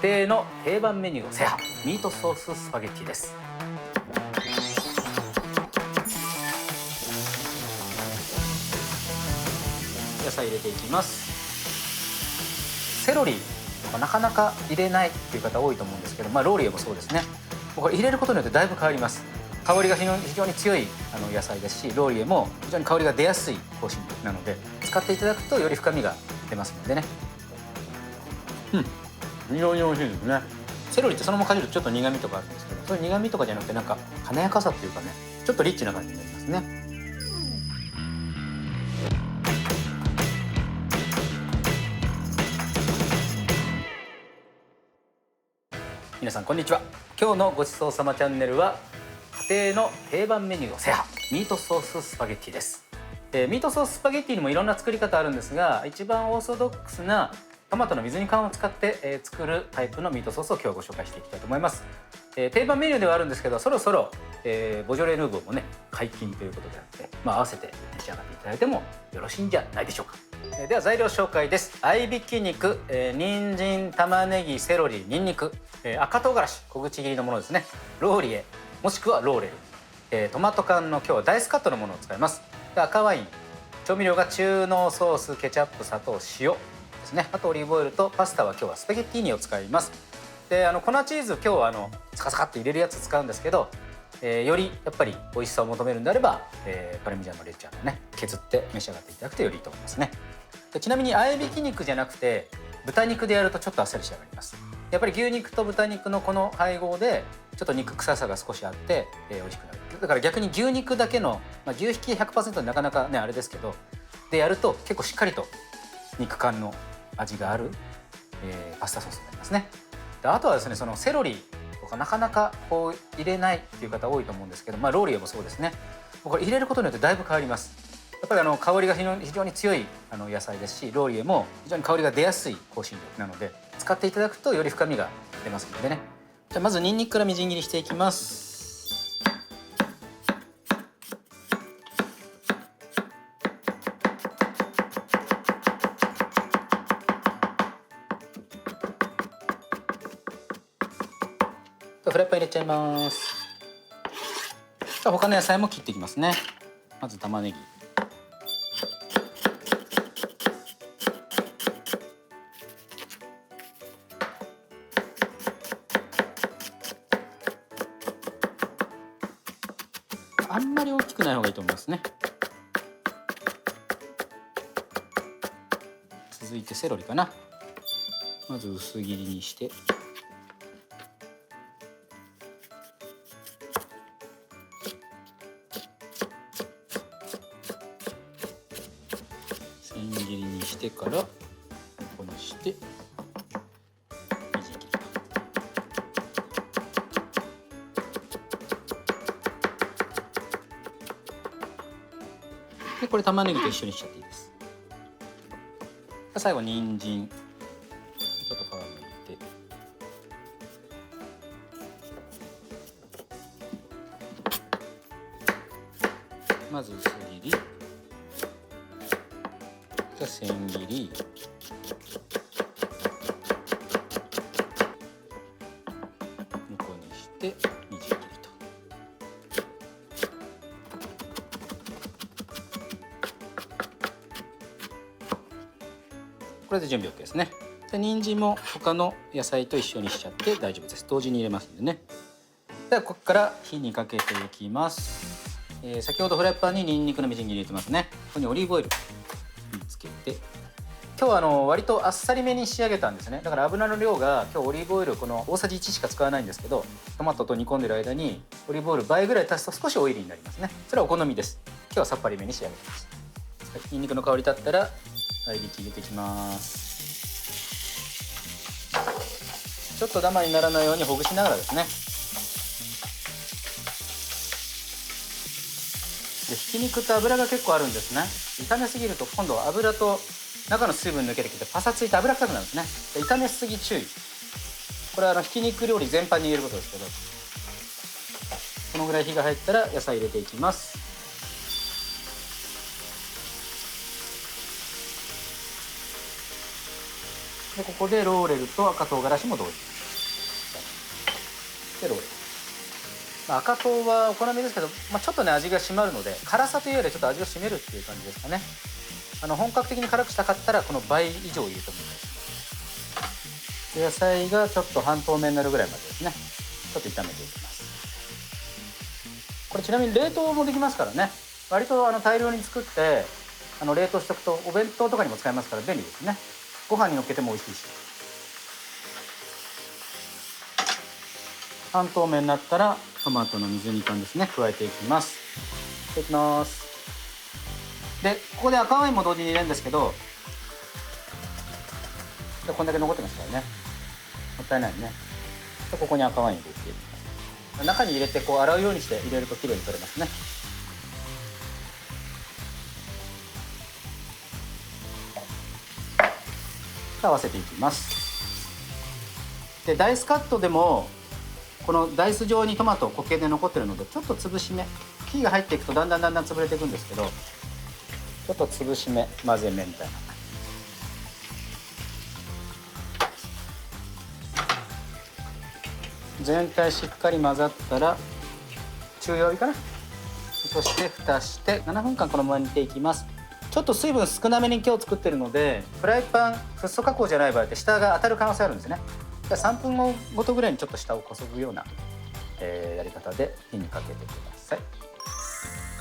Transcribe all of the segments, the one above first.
家庭の定番メニューを制覇、ミートソーススパゲッティです。野菜入れていきます。セロリなかなか入れないっていう方多いと思うんですけど、ローリエもそうですね。これ入れることによってだいぶ変わります。香りが非常に強い野菜ですし、ローリエも非常に香りが出やすい香辛料なので、使っていただくとより深みが出ますのでね。非常に美味しいですね。セロリってそのままかじるとちょっと苦味とかあるんですけど、そういう苦味とかじゃなくて、なんか華やかさっていうかね、ちょっとリッチな感じになりますね。皆さんこんにちは。今日のごちそうさまチャンネルは、家庭の定番メニューを制覇、ミートソーススパゲッティです。ミートソーススパゲッティにもいろんな作り方あるんですが、一番オーソドックスなトマトの水煮缶を使って、作るタイプのミートソースを今日はご紹介していきたいと思います。定番メニューではあるんですけど、そろそろ、ボジョレ・ヌーボーもね解禁ということであって、合わせて召し上がっていただいてもよろしいんじゃないでしょうか。では材料紹介です。合いびき肉、人参、玉ねぎ、セロリ、にんにく、赤唐辛子小口切りのものですね、ローリエもしくはローレル、トマト缶の今日はダイスカットのものを使います。で赤ワイン、調味料が中濃ソース、ケチャップ、砂糖、塩ですね。あとオリーブオイルとパスタは今日はスパゲッティーニを使います。で粉チーズ、今日はサカサカって入れるやつ使うんですけど、よりやっぱり美味しさを求めるんであれば、パルミジャーノレッジャーノね削って召し上がっていただくとよりいいと思いますね。でちなみに合いびき肉じゃなくて豚肉でやるとちょっとあっさり仕上がります。やっぱり牛肉と豚肉のこの配合でちょっと肉臭さが少しあって、美味しくなる。だから逆に牛肉だけの、牛ひき 100% でなかなかねあれですけど、でやると結構しっかりと肉感の味がある、パスタソースになりますね。であとはですね、そのセロリとかなかなかこう入れないっていう方多いと思うんですけど、ローリエもそうですね。これ入れることによってだいぶ変わります。やっぱり香りが非常に強い野菜ですし、ローリエも非常に香りが出やすい香辛料なので、使っていただくとより深みが出ますのでね。じゃあまずニンニクからみじん切りしていきます。フライパン入れちゃいます。他の野菜も切っていきますね。まず玉ねぎ、あんまり大きくない方がいいと思いますね。続いてセロリかな。まず薄切りにして、千切りにしてからここにしてみじん切り。でこれ玉ねぎと一緒にしちゃっていいです。最後人参、ちょっと皮むいて、まず薄切り、千切り、向こうにしてみじん切りと。これで準備 OK ですね。で人参も他の野菜と一緒にしちゃって大丈夫です。同時に入れますんでね。ではここから火にかけていきます。先ほどフライパンにニンニクのみじん切り入れてますね。ここにオリーブオイルにつけて、今日は割とあっさりめに仕上げたんですね。だから油の量が今日オリーブオイルこの大さじ1しか使わないんですけど、トマトと煮込んでる間にオリーブオイル倍ぐらい足すと少しオイリーになりますね。それはお好みです。今日はさっぱりめに仕上げてます。ニンニクの香り立ったら合いびき入れていきます。ちょっとダマにならないようにほぐしながらですね。でひき肉って油が結構あるんですね。炒めすぎると今度は油と中の水分抜けてきてパサついて油臭くなるんですね。で炒めすぎ注意。これはひき肉料理全般に言えることですけど、このぐらい火が入ったら野菜入れていきます。でここでローレルと赤唐辛子も同時でローレル、赤唐はお好みですけど、ちょっとね味が締まるので、辛さというよりちょっと味を締めるっていう感じですかね。本格的に辛くしたかったらこの倍以上入れてもいいです。野菜がちょっと半透明になるぐらいまでですね、ちょっと炒めていきます。これちなみに冷凍もできますからね、割と大量に作って冷凍しておくとお弁当とかにも使えますから便利ですね。ご飯にのっけても美味しいし。半透明になったらトマトの水煮缶ですね、加えていきます。いきます。でここで赤ワインも同時に入れるんですけど、こんだけ残ってますからね、もったいないね。でここに赤ワイン入れていきます。中に入れてこう洗うようにして入れるときれいに取れますね。合わせていきます。でダイスカットでもこのダイス状にトマト固形で残ってるので、ちょっと潰し目、火が入っていくとだんだん潰れていくんですけど、ちょっと潰し目、混ぜ目みたいな。全体しっかり混ざったら中弱火かな。そして蓋して7分間このまま煮ていきます。ちょっと水分少なめに今日作ってるので、フライパンフッ素加工じゃない場合って下が当たる可能性あるんですね。3分後ごとぐらいにちょっと下をこそぐような、やり方で火にかけてください。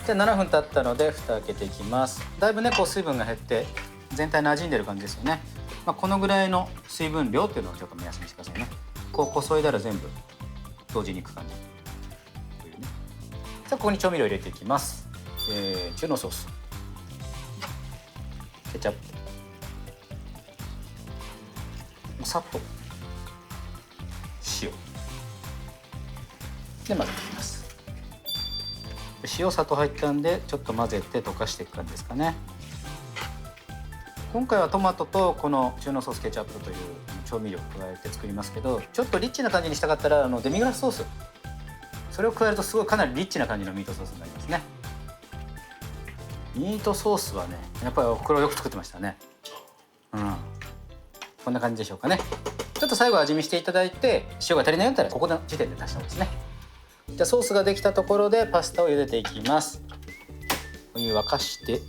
じゃあ7分経ったので蓋開けていきます。だいぶねこう水分が減って全体馴染んでる感じですよね。このぐらいの水分量っていうのをちょっと目安にしてくださいね。こうこそいだら全部同時にいく感じというね。じゃあここに調味料入れていきます。中濃ソース、ケチャップ、砂糖、塩で混ぜていきます。塩砂糖入ったんでちょっと混ぜて溶かしていく感じですかね。今回はトマトとこの中濃ソースケチャップという調味料を加えて作りますけど、ちょっとリッチな感じにしたかったらデミグラスソース、それを加えるとすごいかなりリッチな感じのミートソースになりますね。ミートソースはねやっぱりおふくろよく作ってましたね。こんな感じでしょうかね。ちょっと最後味見していただいて、塩が足りないんだったらここの時点で足した方がいいですね。じゃあソースができたところでパスタを茹でていきます。お湯沸かして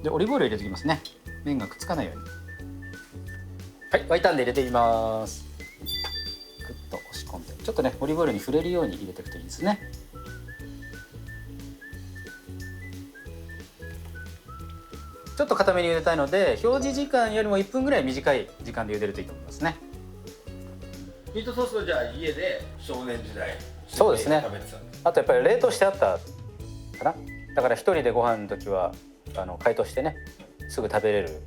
でオリーブオイル入れていきますね。麺がくっつかないように。はい、沸いたんで入れていきます。グッと押し込んでちょっとねオリーブオイルに触れるように入れていくといいですね。ちょっと固めに茹でたいので表示時間よりも1分ぐらい短い時間で茹でるといいと思いますね。ミートソースはじゃあ家で少年時代そうですね。食べてた。あとやっぱり冷凍してあったかな。だから一人でご飯の時は解凍してねすぐ食べれる。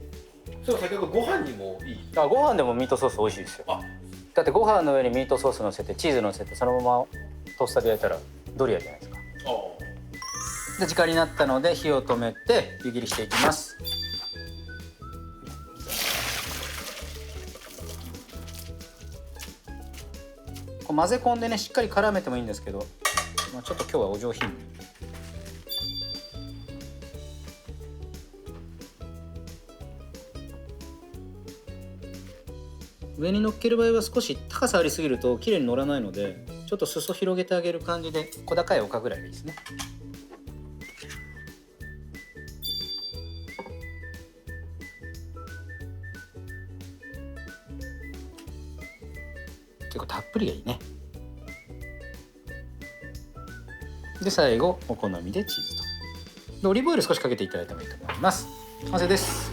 そう先ほどご飯にもいい。ご飯でもミートソース美味しいですよ。だってご飯の上にミートソース乗せてチーズ乗せてそのままトースターで焼いたらドリアじゃないですか。で時間になったので火を止めて湯切りしていきます。こう混ぜ込んでねしっかり絡めてもいいんですけど、ちょっと今日はお上品に。上に乗っける場合は少し高さありすぎると綺麗に乗らないので、ちょっと裾広げてあげる感じで小高い丘ぐらいがいいですね。結構たっぷりがいいね。で最後お好みでチーズとでオリーブオイル少しかけていただいてもいいと思います。完成です。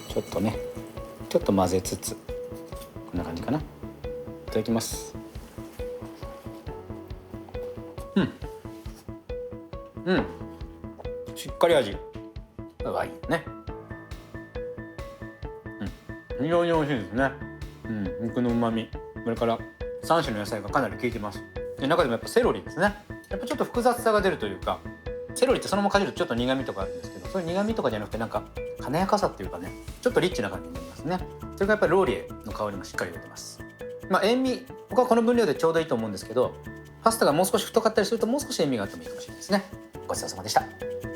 ちょっとねちょっと混ぜつつこんな感じかな。いただきます。しっかり味がいいね。非常に美味しいですね。肉の旨味、それから3種の野菜がかなり効いてます。で中でもやっぱセロリですね。やっぱちょっと複雑さが出るというか、セロリってそのままかじるとちょっと苦味とかあるんですけど、そういう苦味とかじゃなくてなんか華やかさっていうかね、ちょっとリッチな感じになりますね。それからやっぱりローリエの香りもしっかり出てます。塩味僕はこの分量でちょうどいいと思うんですけど、パスタがもう少し太かったりするともう少し塩味があってもいいかもしれないですね。ごちそうさまでした。